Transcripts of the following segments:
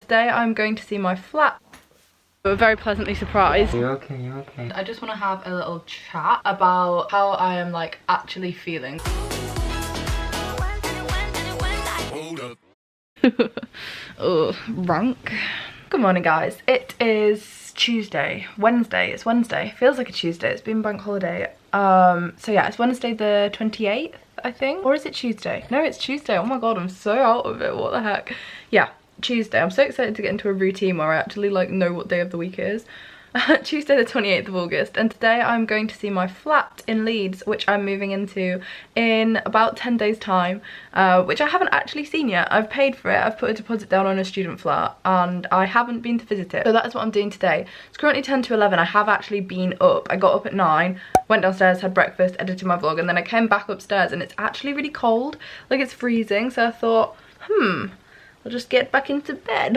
today I'm going to see my flat. We were very pleasantly surprised. You okay? You okay? I just want to have a little chat about how I am like actually feeling. Oh, rank. Good morning guys, it is Wednesday, it's Wednesday, feels like a Tuesday, it's been bank holiday. So yeah, it's Wednesday the 28th, I think, or is it Tuesday? No, it's Tuesday. Oh my god, I'm so out of it, what the heck. Yeah, Tuesday. I'm so excited to get into a routine where I actually like know what day of the week it is. Tuesday the 28th of August, and today I'm going to see my flat in Leeds, which I'm moving into in about 10 days time, which I haven't actually seen yet. I've paid for it, I've put a deposit down on a student flat, and I haven't been to visit it. So that is what I'm doing today. It's currently 10 to 11, I have actually been up. I got up at 9, went downstairs, had breakfast, edited my vlog, and then I came back upstairs and it's actually really cold, like it's freezing, so I thought, I'll just get back into bed.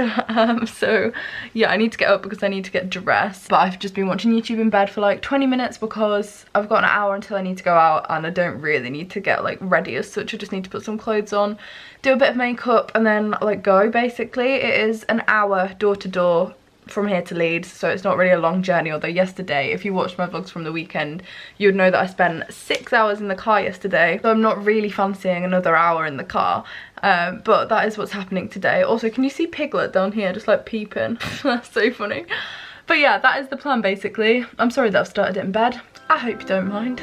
So yeah, I need to get up because I need to get dressed, but I've just been watching YouTube in bed for like 20 minutes because I've got an hour until I need to go out and I don't really need to get like ready as such. I just need to put some clothes on, do a bit of makeup, and then like go basically. It is an hour door to door from here to Leeds, so it's not really a long journey, although yesterday, if you watched my vlogs from the weekend, you would know that I spent 6 hours in the car yesterday, so I'm not really fancying another hour in the car, but that is what's happening today. Also, can you see Piglet down here just like peeping? That's so funny. But yeah, that is the plan basically. I'm sorry that I've started it in bed. I hope you don't mind.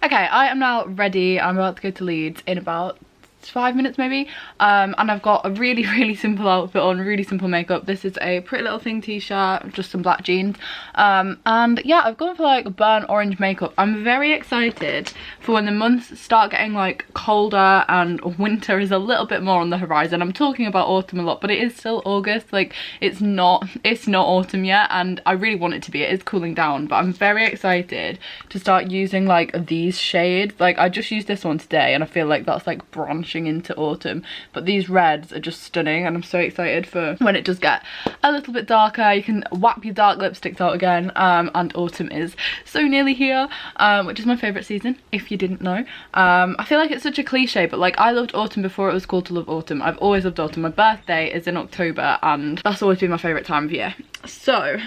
Okay, I am now ready. I'm about to go to Leeds in about 5 minutes maybe, and I've got a really simple outfit on, really simple makeup. This is a Pretty Little Thing t-shirt, just some black jeans, and yeah, I've gone for like burnt orange makeup. I'm very excited for when the months start getting like colder and winter is a little bit more on the horizon. I'm talking about autumn a lot, but it is still August, like it's not autumn yet, and I really want it to be. It is cooling down, but I'm very excited to start using like these shades. Like I just used this one today and I feel like that's like branching into autumn, but these reds are just stunning, and I'm so excited for when it does get a little bit darker. You can whap your dark lipsticks out again, and autumn is so nearly here, which is my favourite season, if you didn't know. I feel like it's such a cliche, but like I loved autumn before it was cool to love autumn. I've always loved autumn. My birthday is in October and that's always been my favourite time of year. So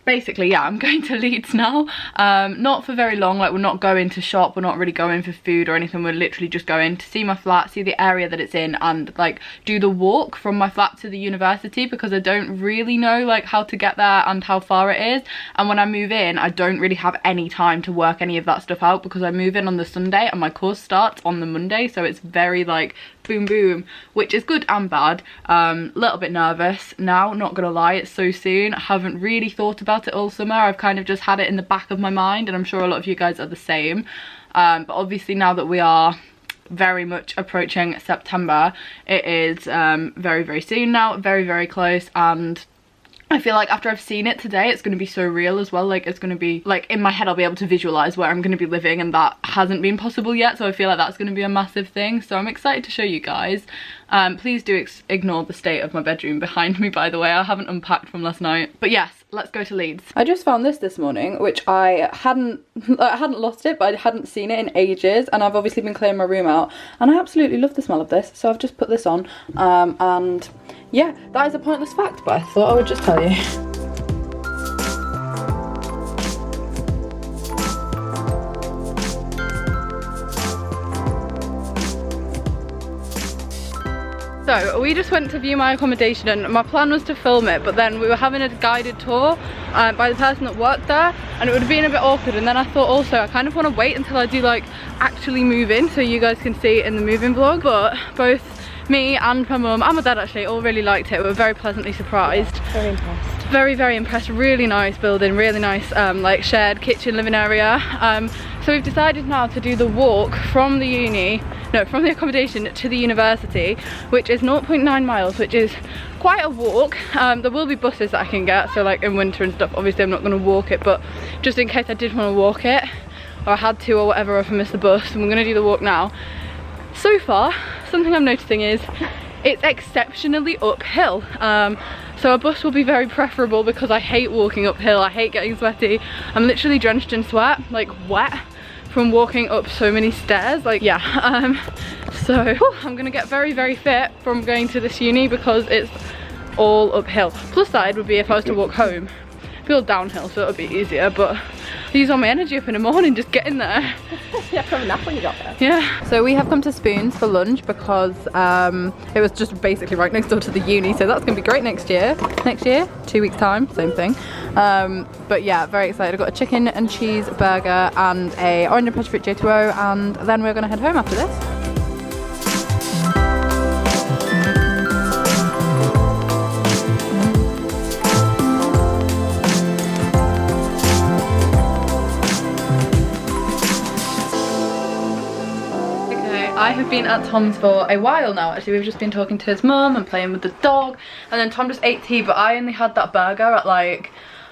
basically, yeah, I'm going to Leeds now. Not for very long, like we're not going to shop, we're not really going for food or anything. We're literally just going to see my flat, see the area that it's in, and like do the walk from my flat to the university, because I don't really know like how to get there and how far it is. And when I move in, I don't really have any time to work any of that stuff out because I move in on the Sunday and my course starts on the Monday, so it's very like boom boom, which is good and bad. Little bit nervous now, not gonna lie, it's so soon. I haven't really thought about it all summer. I've kind of just had it in the back of my mind, and I'm sure a lot of you guys are the same. But obviously now that we are very much approaching September, it is very soon now, very close, and I feel like after I've seen it today, it's going to be so real as well. Like it's going to be like in my head, I'll be able to visualize where I'm going to be living, and that hasn't been possible yet, so I feel like that's going to be a massive thing. So I'm excited to show you guys. Please do ignore the state of my bedroom behind me, by the way. I haven't unpacked from last night, but yes, let's go to Leeds. I just found this morning, which I hadn't lost it, but I hadn't seen it in ages, and I've obviously been clearing my room out, and I absolutely love the smell of this, so I've just put this on. And yeah, that is a pointless fact, but I thought I would just tell you. So we just went to view my accommodation, and my plan was to film it, but then we were having a guided tour by the person that worked there, and it would have been a bit awkward. And then I thought also I kind of want to wait until I do like actually move in, so you guys can see it in the moving vlog. But both me and my mum and my dad actually all really liked it. We were very pleasantly surprised. Yeah, very impressed. Very impressed. Really nice building, really nice like shared kitchen living area. So we've decided now to do the walk from the accommodation to the university, which is 0.9 miles, which is quite a walk. There will be buses that I can get, so like in winter and stuff, obviously I'm not going to walk it, but just in case I did want to walk it, or I had to or whatever, or if I missed the bus, and we're going to do the walk now. So far, something I'm noticing is it's exceptionally uphill. So a bus will be very preferable because I hate walking uphill, I hate getting sweaty. I'm literally drenched in sweat, like wet, from walking up so many stairs. Like, yeah, so whew, I'm gonna get very, very fit from going to this uni because it's all uphill. Plus side would be if I was to walk home. Feel downhill, so it'll be easier, but I use all my energy up in the morning just getting there. Yeah, have a nap when you got there. Yeah. So we have come to Spoons for lunch because it was just basically right next door to the uni, so that's gonna be great next year. 2 weeks time, same thing. But yeah, very excited. I've got a chicken and cheese burger and a orange and passion fruit J2O, and then we're gonna head home after this. I have been at Tom's for a while now. Actually, we've just been talking to his mum and playing with the dog, and then Tom just ate tea, but I only had that burger at like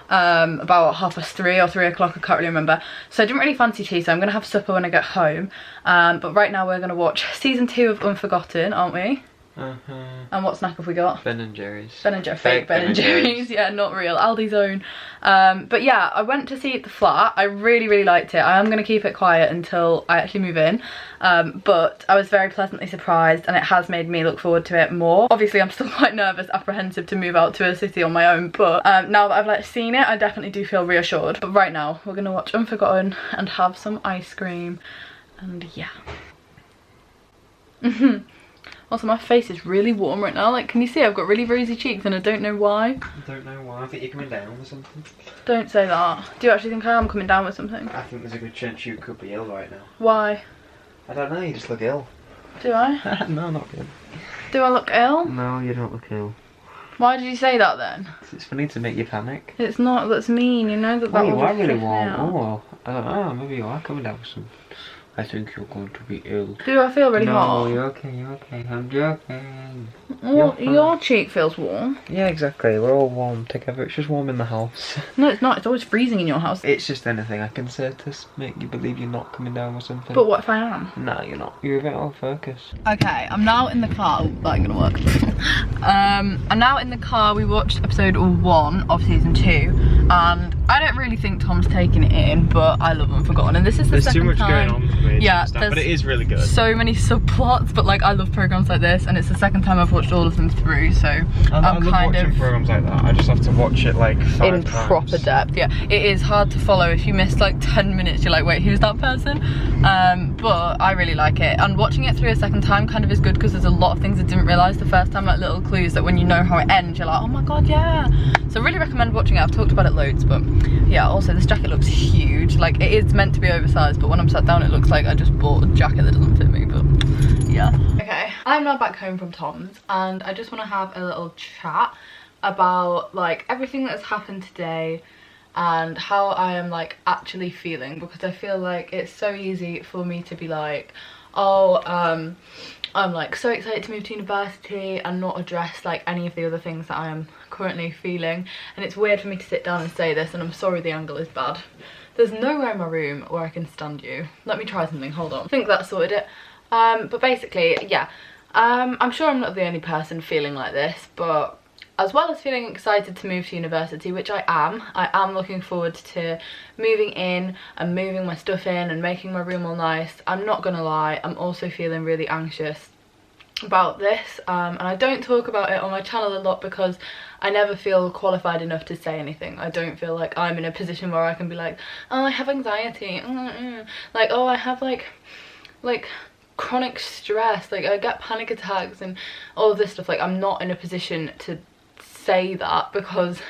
about 3:30 or 3 o'clock, I can't really remember. So I didn't really fancy tea, so I'm gonna have supper when I get home. But right now we're gonna watch season 2 of Unforgotten, aren't we? And what snack have we got? Ben & Jerry's. Ben & Jerry's, fake Ben & Jerry's, yeah, not real, Aldi's own. But yeah, I went to see it the flat. I really, really liked it. I am going to keep it quiet until I actually move in. But I was very pleasantly surprised, and it has made me look forward to it more. Obviously, I'm still quite nervous, apprehensive to move out to a city on my own, but now that I've like seen it, I definitely do feel reassured. But right now, we're going to watch Unforgotten and have some ice cream, and yeah. Also, my face is really warm right now. Like, can you see I've got really rosy cheeks and I don't know why? I don't know why. I think you're coming down with something. Don't say that. Do you actually think I am coming down with something? I think there's a good chance you could be ill right now. Why? I don't know, you just look ill. Do I? No, not good. Do I look ill? No, you don't look ill. Why did you say that then? It's funny to make you panic. It's not, that's mean, you know that Oh, will you are be really flipping warm. out. Oh, I don't know, maybe you are coming down with something. I think you're going to be ill. Do I feel really hot? No, you're okay, I'm joking. Well, your cheek feels warm. Yeah, exactly, we're all warm together, it's just warm in the house. No, it's not, it's always freezing in your house. It's just anything I can say to make you believe you're not coming down with something. But what if I am? No, you're not. You're a bit off focus. Okay, I'm now in the car. Oh, that ain't gonna work. I'm now in the car. We watched episode 1 of season 2, and I don't really think Tom's taking it in, but I love Unforgotten, and this is the second time. There's too much going on for me. Yeah, but it is really good. So many subplots, but like I love programs like this, and it's the second time I've watched all of them through, so I'm kind of programs like that. I just have to watch it like 5 in times. proper depth. Yeah, it is hard to follow. If you miss like 10 minutes, you're like, wait, who's that person? But I really like it, and watching it through a second time kind of is good because there's a lot of things I didn't realise the first time, like little clues that when you know how it ends, you're like, oh my god, yeah. So I really recommend watching it. I've talked about it loads, but yeah, also this jacket looks huge. Like, it is meant to be oversized, but when I'm sat down it looks like I just bought a jacket that doesn't fit me, but yeah. Okay, I'm now back home from Tom's, and I just want to have a little chat about like everything that's happened today and how I am like actually feeling, because I feel like it's so easy for me to be like, oh, I'm like so excited to move to university and not address like any of the other things that I am currently feeling. And it's weird for me to sit down and say this, and I'm sorry the angle is bad. There's nowhere in my room where I can stand you. Let me try something, hold on. I think that sorted it. But basically, yeah, I'm sure I'm not the only person feeling like this, but as well as feeling excited to move to university, which I am looking forward to moving in and moving my stuff in and making my room all nice. I'm not gonna lie, I'm also feeling really anxious about this, and I don't talk about it on my channel a lot because I never feel qualified enough to say anything. I don't feel like I'm in a position where I can be like, oh, I have anxiety, like, oh, I have like chronic stress, like I get panic attacks and all of this stuff. Like, I'm not in a position to say that because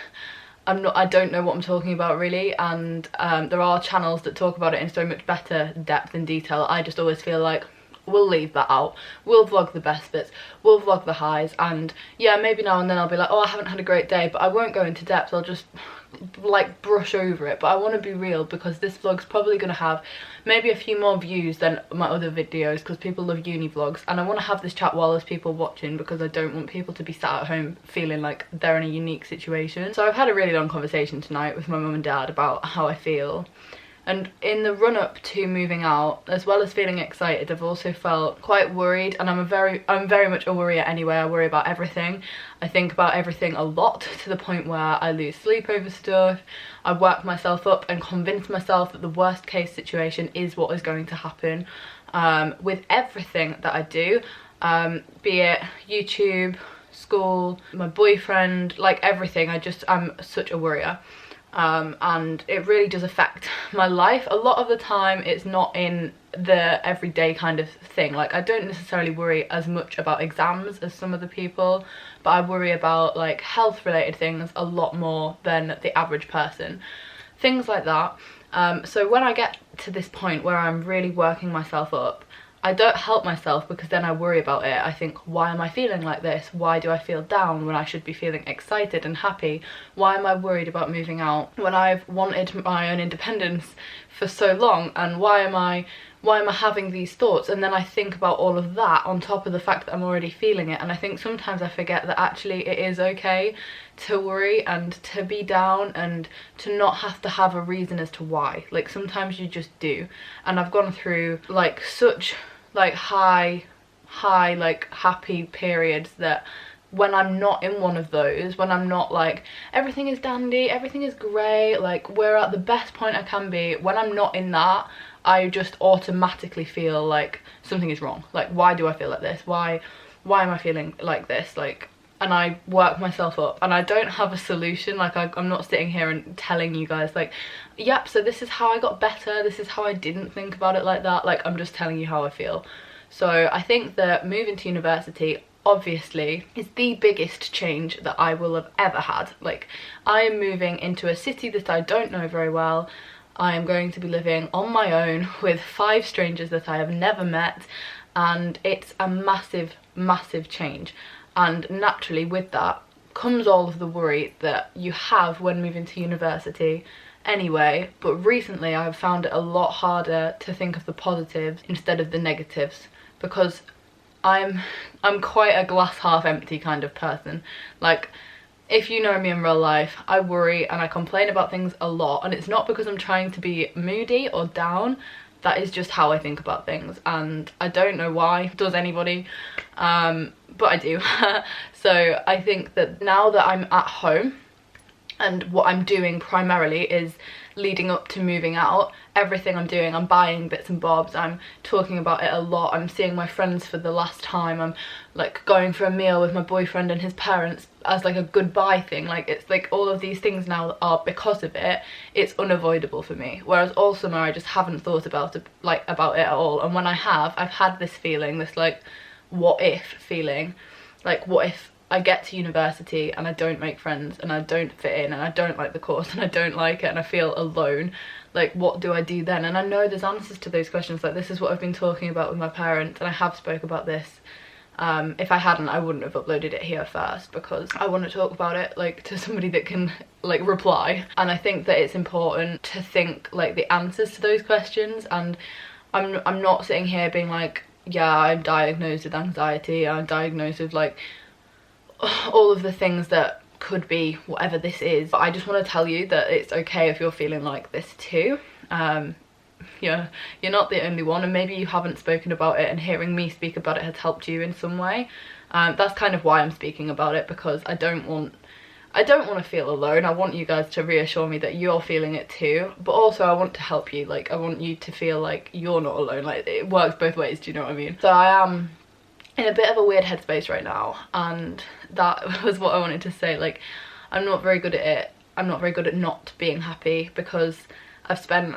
I don't know what I'm talking about really, and there are channels that talk about it in so much better depth and detail. I just always feel like we'll leave that out, we'll vlog the best bits, we'll vlog the highs, and yeah, maybe now and then I'll be like, oh, I haven't had a great day, but I won't go into depth, I'll just like brush over it. But I want to be real because this vlog's probably going to have maybe a few more views than my other videos because people love uni vlogs, and I want to have this chat while there's people watching because I don't want people to be sat at home feeling like they're in a unique situation. So I've had a really long conversation tonight with my mum and dad about how I feel, And in the run-up to moving out, as well as feeling excited, I've also felt quite worried, and I'm very much a worrier anyway. I worry about everything. I think about everything a lot, to the point where I lose sleep over stuff. I work myself up and convince myself that the worst case situation is what is going to happen with everything that I do, be it YouTube, school, my boyfriend, like everything. I'm such a worrier. And it really does affect my life. A lot of the time it's not in the everyday kind of thing. Like, I don't necessarily worry as much about exams as some other people, but I worry about like health related things a lot more than the average person. Things like that. So when I get to this point where I'm really working myself up, I don't help myself, because then I worry about it. I think, why am I feeling like this? Why do I feel down when I should be feeling excited and happy? Why am I worried about moving out when I've wanted my own independence for so long? And why am I having these thoughts? And then I think about all of that on top of the fact that I'm already feeling it. And I think sometimes I forget that actually it is okay to worry and to be down and to not have to have a reason as to why. Like, sometimes you just do. And I've gone through like such like high like happy periods that when I'm not in one of those, when I'm not like everything is dandy, everything is great, like we're at the best point I can be, when I'm not in that, I just automatically feel like something is wrong. Like, why do I feel like this? Why am I feeling like this? Like, and I work myself up, and I don't have a solution. Like, I'm not sitting here and telling you guys like, yep, so this is how I got better, this is how I didn't think about it like that. Like, I'm just telling you how I feel. So I think that moving to university obviously is the biggest change that I will have ever had. Like, I am moving into a city that I don't know very well. I am going to be living on my own with 5 strangers that I have never met, and it's a massive change. And naturally with that comes all of the worry that you have when moving to university anyway. But recently I've found it a lot harder to think of the positives instead of the negatives, because I'm quite a glass half empty kind of person. Like, if you know me in real life, I worry and I complain about things a lot, and it's not because I'm trying to be moody or down. That is just how I think about things, and I don't know why. Does anybody? But I do. So I think that now that I'm at home, and what I'm doing primarily is leading up to moving out, everything I'm doing, I'm buying bits and bobs, I'm talking about it a lot, I'm seeing my friends for the last time, I'm like going for a meal with my boyfriend and his parents as like a goodbye thing. Like, it's like all of these things now are, because of it, it's unavoidable for me. Whereas all summer I just haven't thought about it at all, and when I have, I've had this feeling, this like what if feeling. Like, what if I get to university and I don't make friends and I don't fit in and I don't like the course and I don't like it and I feel alone? Like, what do I do then? And I know there's answers to those questions. Like, this is what I've been talking about with my parents, and I have spoke about this. If I hadn't, I wouldn't have uploaded it here first, because I want to talk about it like to somebody that can like reply. And I think that it's important to think like the answers to those questions. And I'm not sitting here being like, yeah, I'm diagnosed with anxiety, I'm diagnosed with like all of the things that could be whatever this is. But I just want to tell you that it's okay if you're feeling like this too. Yeah, you're not the only one, and maybe you haven't spoken about it, and hearing me speak about it has helped you in some way. That's kind of why I'm speaking about it, because I don't want to feel alone. I want you guys to reassure me that you're feeling it too, but also I want to help you. Like, I want you to feel like you're not alone. Like, it works both ways, do you know what I mean? So I am in a bit of a weird headspace right now, and that was what I wanted to say. Like, I'm not very good at it. I'm not very good at not being happy, because I've spent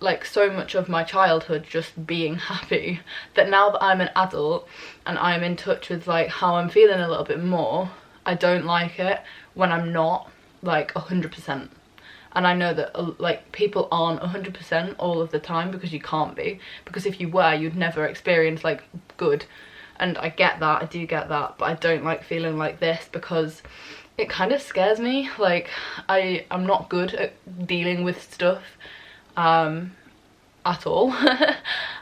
like so much of my childhood just being happy, that now that I'm an adult and I'm in touch with like how I'm feeling a little bit more, I don't like it when I'm not like 100%. And I know that like people aren't 100% all of the time, because you can't be, because if you were, you'd never experience like good. And I get that, I do get that, but I don't like feeling like this, because it kind of scares me. Like, I'm not good at dealing with stuff at all.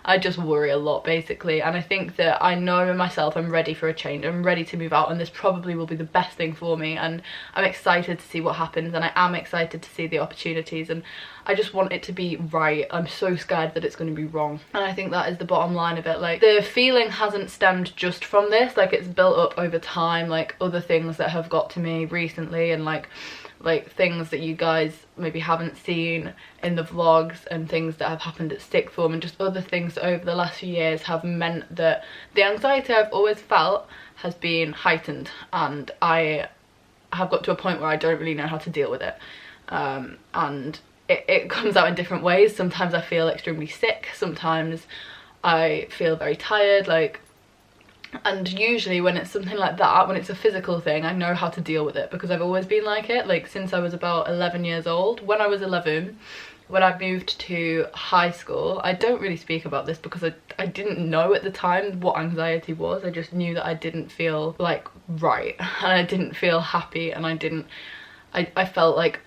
I just worry a lot basically, and I think that I know in myself I'm ready for a change. I'm ready to move out, and this probably will be the best thing for me, and I'm excited to see what happens, and I am excited to see the opportunities, and I just want it to be right. I'm so scared that it's going to be wrong, and I think that is the bottom line of it. Like, the feeling hasn't stemmed just from this, like it's built up over time, like other things that have got to me recently, and like things that you guys maybe haven't seen in the vlogs, and things that have happened at sixth form, and just other things that over the last few years have meant that the anxiety I've always felt has been heightened, and I have got to a point where I don't really know how to deal with it, and it comes out in different ways. Sometimes I feel extremely sick, sometimes I feel very tired, like, and usually when it's something like that, when it's a physical thing, I know how to deal with it because I've always been like it, like since I was about 11 years old. When I was 11, when I moved to high school, I don't really speak about this because I didn't know at the time what anxiety was. I just knew that I didn't feel like right, and I didn't feel happy, and I felt like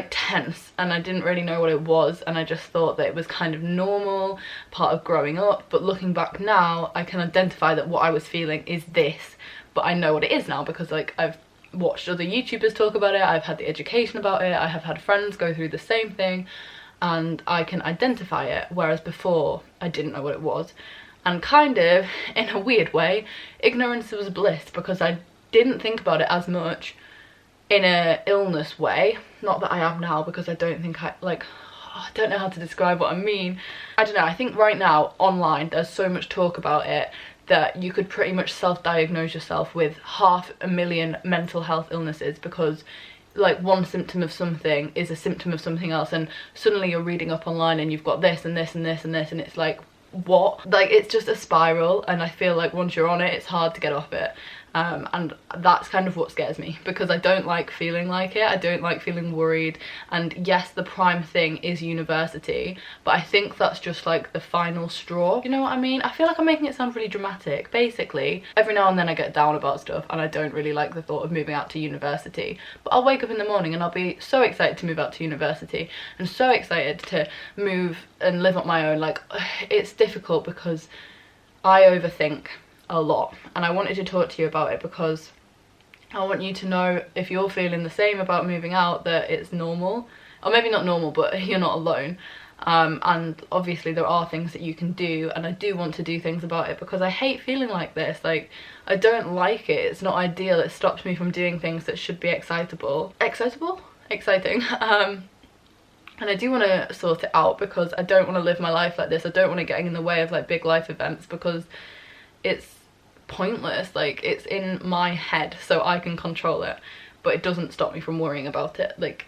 tense, and I didn't really know what it was, and I just thought that it was kind of normal, part of growing up. But looking back now, I can identify that what I was feeling is this, but I know what it is now because like I've watched other YouTubers talk about it, I've had the education about it, I have had friends go through the same thing, and I can identify it, whereas before I didn't know what it was. And kind of in a weird way, ignorance was bliss, because I didn't think about it as much in a illness way. Not that I have now, because I don't think I don't know how to describe what I mean. I don't know, I think right now online there's so much talk about it that you could pretty much self-diagnose yourself with 500,000 mental health illnesses, because like one symptom of something is a symptom of something else, and suddenly you're reading up online and you've got this and this and this and this, and it's like, what? Like, it's just a spiral, and I feel like once you're on it, it's hard to get off it. And that's kind of what scares me, because I don't like feeling like it, I don't like feeling worried. And yes, the prime thing is university, but I think that's just like the final straw, you know what I mean? I feel like I'm making it sound really dramatic. Basically, every now and then I get down about stuff, and I don't really like the thought of moving out to university, but I'll wake up in the morning and I'll be so excited to move out to university, and so excited to move and live on my own. Like, it's difficult because I overthink a lot, and I wanted to talk to you about it because I want you to know, if you're feeling the same about moving out, that it's normal, or maybe not normal, but you're not alone. And obviously there are things that you can do, and I do want to do things about it because I hate feeling like this. Like, I don't like it, it's not ideal, it stops me from doing things that should be exciting. And I do want to sort it out, because I don't want to live my life like this. I don't want to get in the way of like big life events, because it's pointless. Like, it's in my head, so I can control it, but it doesn't stop me from worrying about it. Like,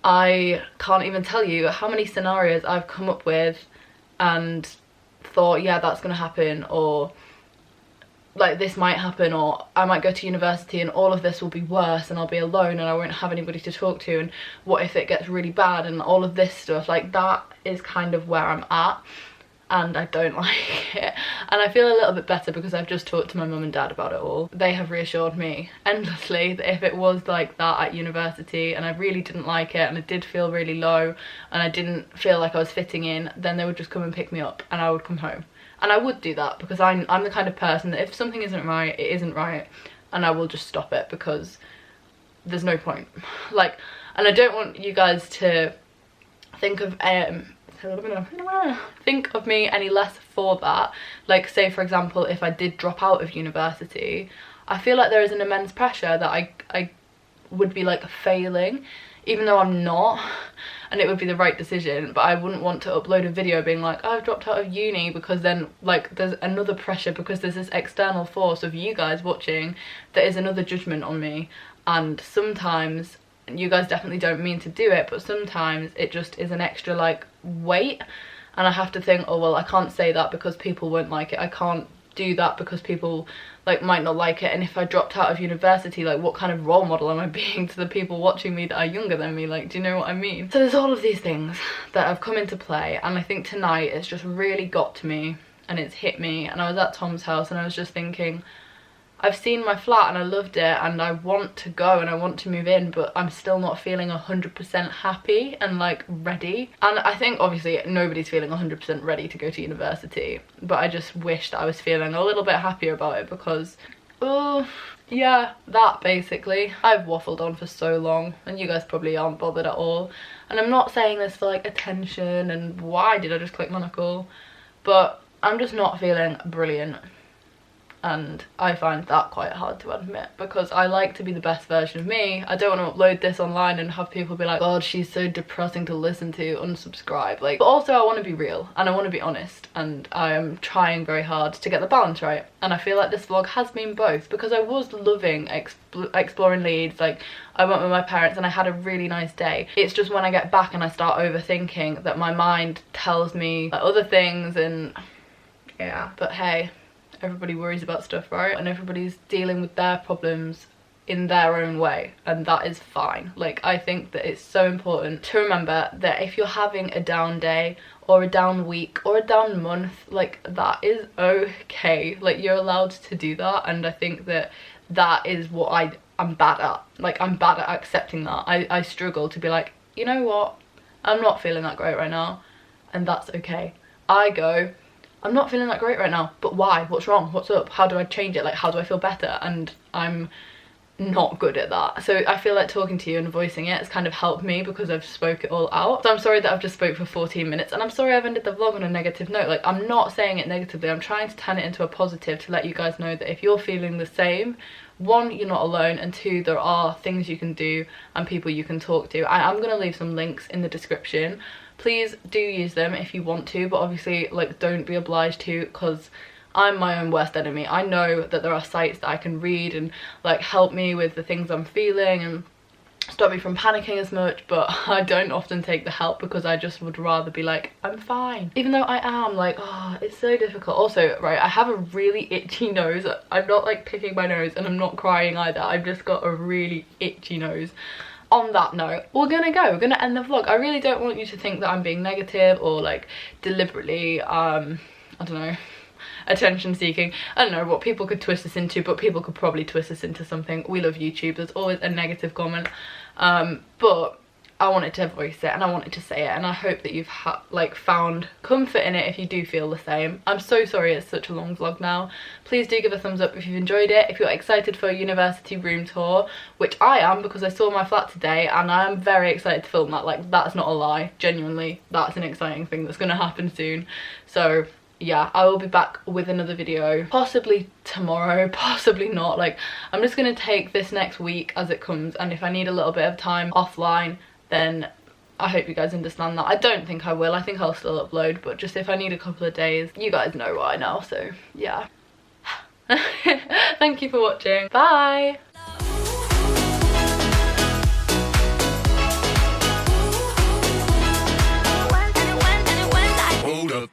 I can't even tell you how many scenarios I've come up with and thought, yeah, that's gonna happen, or like this might happen, or I might go to university and all of this will be worse, and I'll be alone and I won't have anybody to talk to, and what if it gets really bad, and all of this stuff. Like, that is kind of where I'm at, and I don't like it. And I feel a little bit better because I've just talked to my mum and dad about it all. They have reassured me endlessly that if it was like that at university and I really didn't like it, and I did feel really low, and I didn't feel like I was fitting in, then they would just come and pick me up and I would come home. And I would do that, because I'm the kind of person that if something isn't right, it isn't right, and I will just stop it, because there's no point. Like, and I don't want you guys to think of think of me any less for that. Like, say for example, if I did drop out of university, I feel like there is an immense pressure that I would be like failing, even though I'm not, and it would be the right decision. But I wouldn't want to upload a video being like, oh, I've dropped out of uni, because then like there's another pressure, because there's this external force of you guys watching that is another judgment on me. And sometimes, you guys definitely don't mean to do it, but sometimes it just is an extra like weight, and I have to think, oh well, I can't say that because people won't like it, I can't do that because people like might not like it, and if I dropped out of university, like what kind of role model am I being to the people watching me that are younger than me? Like, do you know what I mean? So there's all of these things that have come into play, and I think tonight it's just really got to me, and it's hit me. And I was at Tom's house and I was just thinking, I've seen my flat and I loved it and I want to go and I want to move in, but I'm still not feeling 100% happy and like ready. And I think obviously nobody's feeling 100% ready to go to university, but I just wish that I was feeling a little bit happier about it because, oh yeah, that basically. I've waffled on for so long and you guys probably aren't bothered at all. And I'm not saying this for like attention and why did I just click monocle, but I'm just not feeling brilliant. And I find that quite hard to admit because I like to be the best version of me. I don't want to upload this online and have people be like, God, she's so depressing to listen to, unsubscribe. Like, but also I want to be real and I want to be honest, and I am trying very hard to get the balance right. And I feel like this vlog has been both because I was loving exploring Leeds. Like, I went with my parents and I had a really nice day. It's just when I get back and I start overthinking that my mind tells me like, other things, and yeah, but hey, everybody worries about stuff, right? And everybody's dealing with their problems in their own way, and that is fine. Like, I think that it's so important to remember that if you're having a down day or a down week or a down month, like, that is okay. Like, you're allowed to do that, and I think that that is what I'm bad at. Like, I'm bad at accepting that. I struggle to be like, you know what, I'm not feeling that great right now, and that's okay. I go, I'm not feeling that great right now, but why? What's wrong? What's up? How do I change it? Like, how do I feel better? And I'm not good at that. So I feel like talking to you and voicing it has kind of helped me because I've spoke it all out. So I'm sorry that I've just spoke for 14 minutes, and I'm sorry I've ended the vlog on a negative note. Like, I'm not saying it negatively. I'm trying to turn it into a positive to let you guys know that if you're feeling the same, one, you're not alone, and two, there are things you can do and people you can talk to. I'm going to leave some links in the description. Please do use them if you want to, but obviously, like, don't be obliged to, because I'm my own worst enemy. I know that there are sites that I can read and like help me with the things I'm feeling and stop me from panicking as much, but I don't often take the help because I just would rather be like, I'm fine, even though I am. Like, oh, it's so difficult. Also, right, I have a really itchy nose. I'm not like picking my nose and I'm not crying either. I've just got a really itchy nose. On that note, we're gonna end the vlog. I really don't want you to think that I'm being negative or like deliberately I don't know, attention seeking. I don't know what people could twist this into, but people could probably twist this into something. We love YouTube. There's always a negative comment, but I wanted to voice it and I wanted to say it, and I hope that you've like found comfort in it if you do feel the same. I'm so sorry it's such a long vlog now. Please do give a thumbs up if you've enjoyed it. If you're excited for a university room tour, which I am because I saw my flat today and I am very excited to film that. Like, that's not a lie, genuinely, that's an exciting thing that's going to happen soon. So yeah, I will be back with another video, possibly tomorrow, possibly not. Like, I'm just going to take this next week as it comes, and if I need a little bit of time offline, then I hope you guys understand that. I don't think I will. I think I'll still upload, but just if I need a couple of days, you guys know why now, so yeah. Thank you for watching. Bye!